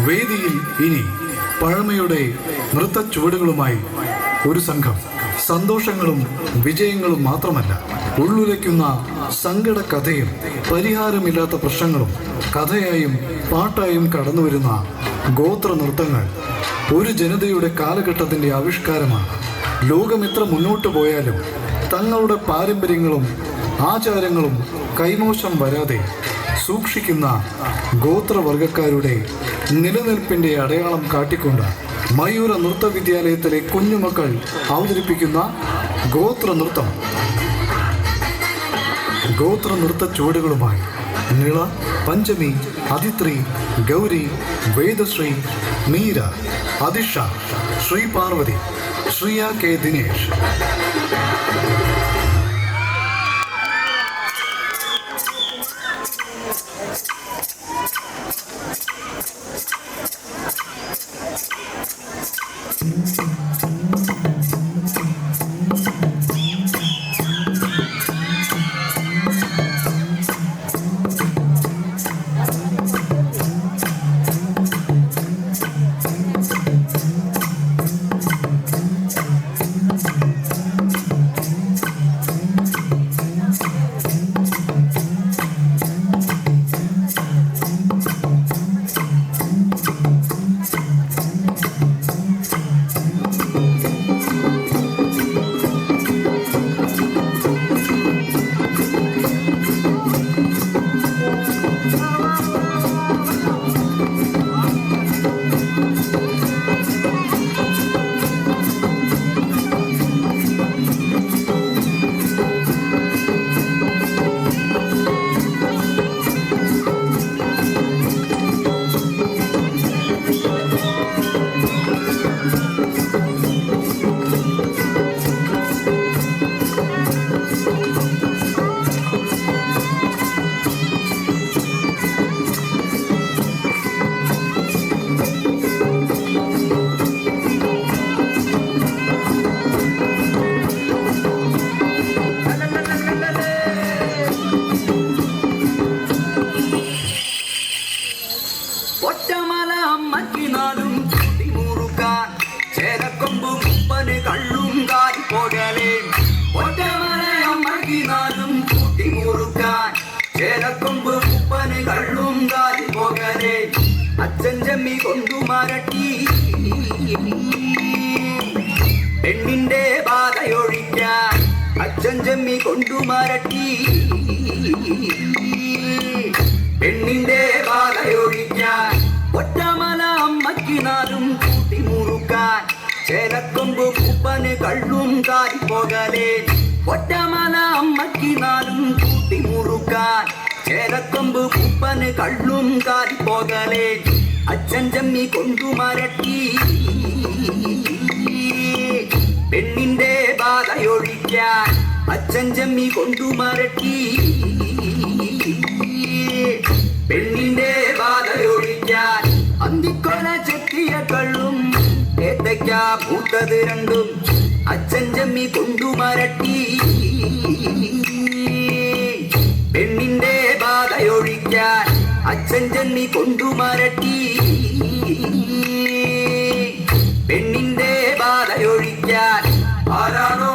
വേദിയിൽ ഇനി പഴമയുടെ നൃത്ത ചുവടുകളുമായി ഒരു സംഘം. സന്തോഷങ്ങളും വിജയങ്ങളും മാത്രമല്ല, ഉള്ളുലയ്ക്കുന്ന സങ്കട കഥയും പരിഹാരമില്ലാത്ത പ്രശ്നങ്ങളും കഥയായും പാട്ടായും കടന്നുവരുന്ന ഗോത്ര നൃത്തങ്ങൾ ഒരു ജനതയുടെ കാലഘട്ടത്തിൻ്റെ ആവിഷ്കാരമാണ്. ലോകം എത്ര മുന്നോട്ട് പോയാലും തങ്ങളുടെ പാരമ്പര്യങ്ങളും ആചാരങ്ങളും കൈമോശം വരാതെ സൂക്ഷിക്കുന്ന ഗോത്രവർഗക്കാരുടെ നിലനിൽപ്പിൻ്റെ അടയാളം കാട്ടിക്കൊണ്ട് മയൂര നൃത്ത വിദ്യാലയത്തിലെ കുഞ്ഞുമക്കൾ അവതരിപ്പിക്കുന്ന ഗോത്ര നൃത്ത ചുവടുകളുമായി നിള, പഞ്ചമി, അതിത്രി, ഗൗരി, വേദശ്രീ, മീര, അതിഷ, ശ്രീ പാർവതി, ശ്രീയ കെ ദിനേഷ്. അച്ഛൻ ജമ്മി കൊണ്ടു മരട്ടി പെണ്ണിന്റെ ബാധയൊഴിക്കാൻ, അച്ഛൻ ജമ്മി കൊണ്ടു മരട്ടി പെണ്ണിന്റെ ബാധയൊഴിക്കാൻ, ഒറ്റമല അമ്മക്കിനാലും കൂട്ടിമുറുക്കാൻ, ചേലക്കൊമ്പ് പൂപ്പന് കള്ളും കാരിപ്പോകലേ. ഒറ്റമല അമ്മക്കിനാലും കൂട്ടിമുറുക്കാൻ, ചേലക്കൊമ്പ് പൂപ്പന് കള്ളും കാരിപ്പോകലേ. അച്ഛൻ ജമ്മി കൊണ്ടു മരട്ടി പെണ്ണിന്റെ ബാധയൊഴിക്കാൻ, അച്ഛൻ ജമ്മി കൊണ്ടു മരട്ടി പെണ്ണിന്റെ ബാധയൊഴിക്കാൻ. അന്തിക്കൊല ചെത്തിയ കള്ളും ഏത്തയ്ക്ക പൂത്തത് രണ്ടും അച്ഛൻ ജമ്മി കൊണ്ടു മരട്ടി പെണ്ണിന്റെ ബാധയൊഴിക്കാൻ, അച്ഛൻ ജമ്മി കൊണ്ടു മരട്ടി പെണ്ണിന്റെ ബാധയൊഴിക്കാൻ. ആരാണോ